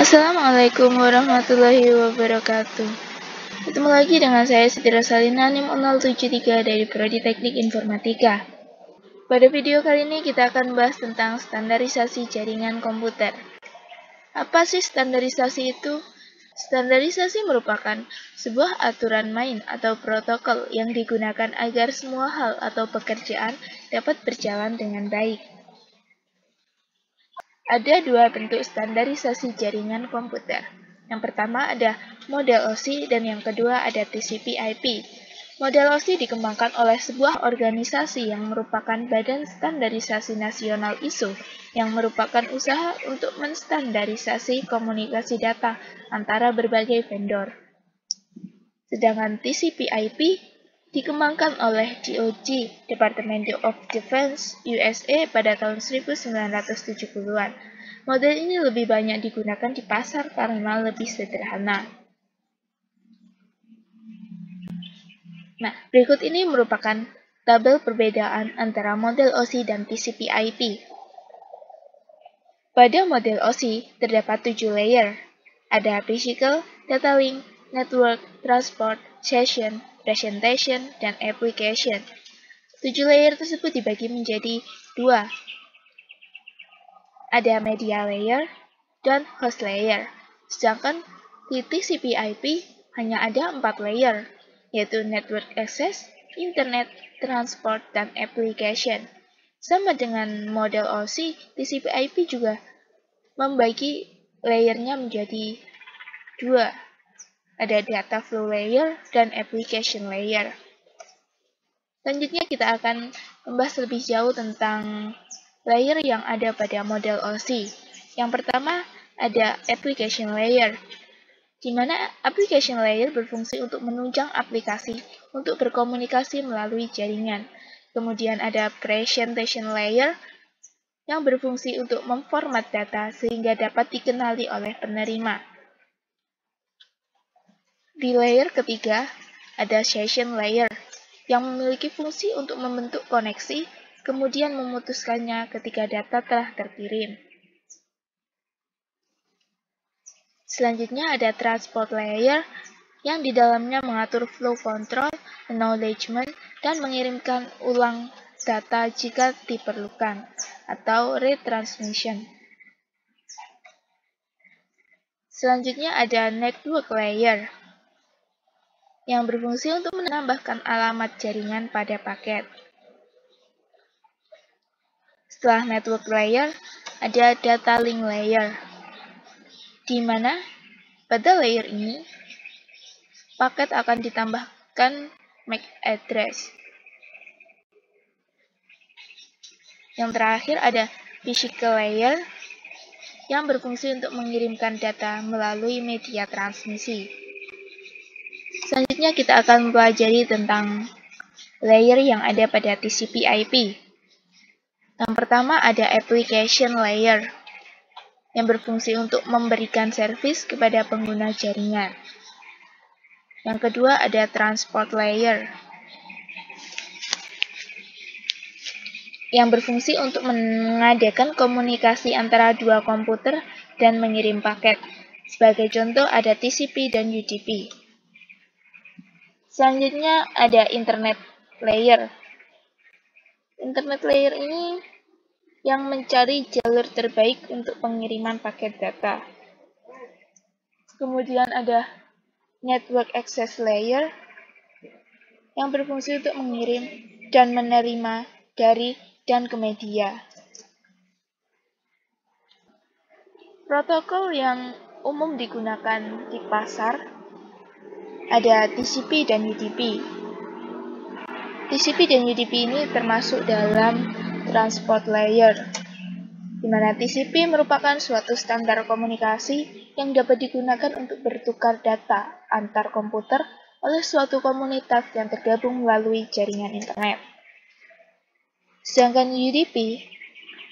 Assalamualaikum warahmatullahi wabarakatuh. Ketemu lagi dengan saya Siti Rosalina NIM 073 dari Prodi Teknik Informatika. Pada video kali ini kita akan bahas tentang standarisasi jaringan komputer. Apa sih standarisasi itu? Standarisasi merupakan sebuah aturan main atau protokol yang digunakan agar semua hal atau pekerjaan dapat berjalan dengan baik. Ada dua bentuk standarisasi jaringan komputer. Yang pertama ada model OSI dan yang kedua ada TCP/IP. Model OSI dikembangkan oleh sebuah organisasi yang merupakan Badan Standarisasi Nasional ISO yang merupakan usaha untuk menstandarisasi komunikasi data antara berbagai vendor. Sedangkan TCP/IP dikembangkan oleh DoD, Department of Defense, USA pada tahun 1970-an. Model ini lebih banyak digunakan di pasar karena lebih sederhana. Nah, berikut ini merupakan tabel perbedaan antara model OSI dan TCP/IP. Pada model OSI terdapat 7 layer. Ada physical, data link, network, transport, session, presentation, dan application. 7 layer tersebut dibagi menjadi 2. Ada media layer dan host layer. Sedangkan di TCP/IP hanya ada 4 layer, yaitu network access, internet, transport, dan application. Sama dengan model OSI, TCP/IP juga membagi layernya menjadi 2. Ada data flow layer dan application layer. Selanjutnya kita akan membahas lebih jauh tentang layer yang ada pada model OSI. Yang pertama ada application layer, di mana application layer berfungsi untuk menunjang aplikasi untuk berkomunikasi melalui jaringan. Kemudian ada presentation layer yang berfungsi untuk memformat data sehingga dapat dikenali oleh penerima. Di layer ketiga, ada session layer yang memiliki fungsi untuk membentuk koneksi, kemudian memutuskannya ketika data telah terkirim. Selanjutnya ada transport layer yang di dalamnya mengatur flow control, acknowledgement, dan mengirimkan ulang data jika diperlukan, atau retransmission. Selanjutnya ada network layer yang berfungsi untuk menambahkan alamat jaringan pada paket. Setelah network layer, ada data link layer, di mana pada layer ini paket akan ditambahkan MAC address. Yang terakhir ada physical layer yang berfungsi untuk mengirimkan data melalui media transmisi. Selanjutnya kita akan mempelajari tentang layer yang ada pada TCP/IP. Yang pertama ada application layer yang berfungsi untuk memberikan servis kepada pengguna jaringan. Yang kedua ada transport layer yang berfungsi untuk mengadakan komunikasi antara dua komputer dan mengirim paket. Sebagai contoh ada TCP dan UDP. Selanjutnya ada internet layer. Internet layer ini yang mencari jalur terbaik untuk pengiriman paket data. Kemudian ada network access layer yang berfungsi untuk mengirim dan menerima dari dan ke media. Protokol yang umum digunakan di pasar ada TCP dan UDP. TCP dan UDP ini termasuk dalam transport layer, di mana TCP merupakan suatu standar komunikasi yang dapat digunakan untuk bertukar data antar komputer oleh suatu komunitas yang tergabung melalui jaringan internet. Sedangkan UDP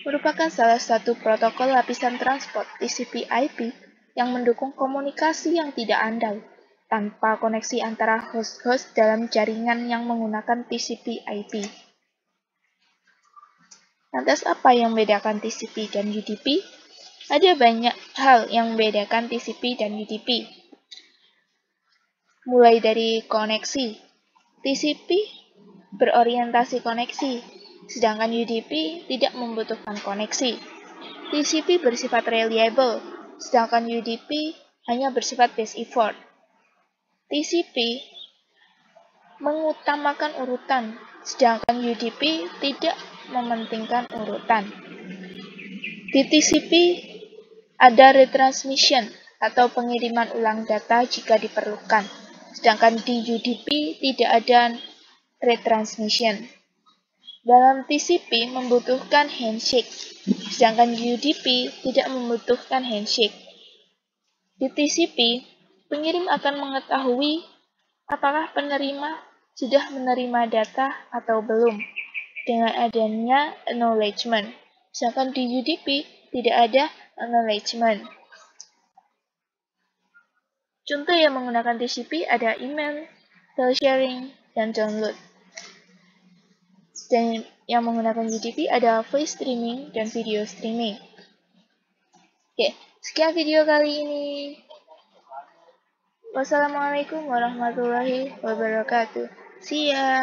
merupakan salah satu protokol lapisan transport TCP/IP yang mendukung komunikasi yang tidak andal tanpa koneksi antara host-host dalam jaringan yang menggunakan TCP/IP. Lantas apa yang membedakan TCP dan UDP? Ada banyak hal yang membedakan TCP dan UDP. Mulai dari koneksi. TCP berorientasi koneksi, sedangkan UDP tidak membutuhkan koneksi. TCP bersifat reliable, sedangkan UDP hanya bersifat base effort. TCP mengutamakan urutan, sedangkan UDP tidak mementingkan urutan. Di TCP ada retransmission atau pengiriman ulang data jika diperlukan, sedangkan di UDP tidak ada retransmission. Dalam TCP membutuhkan handshake, sedangkan UDP tidak membutuhkan handshake. Di TCP, pengirim akan mengetahui apakah penerima sudah menerima data atau belum dengan adanya acknowledgement, sedangkan di UDP tidak ada acknowledgement. Contoh yang menggunakan TCP ada email, file sharing, dan download. Dan yang menggunakan UDP ada voice streaming dan video streaming. Oke, sekian video kali ini. Wassalamualaikum warahmatullahi wabarakatuh. See ya.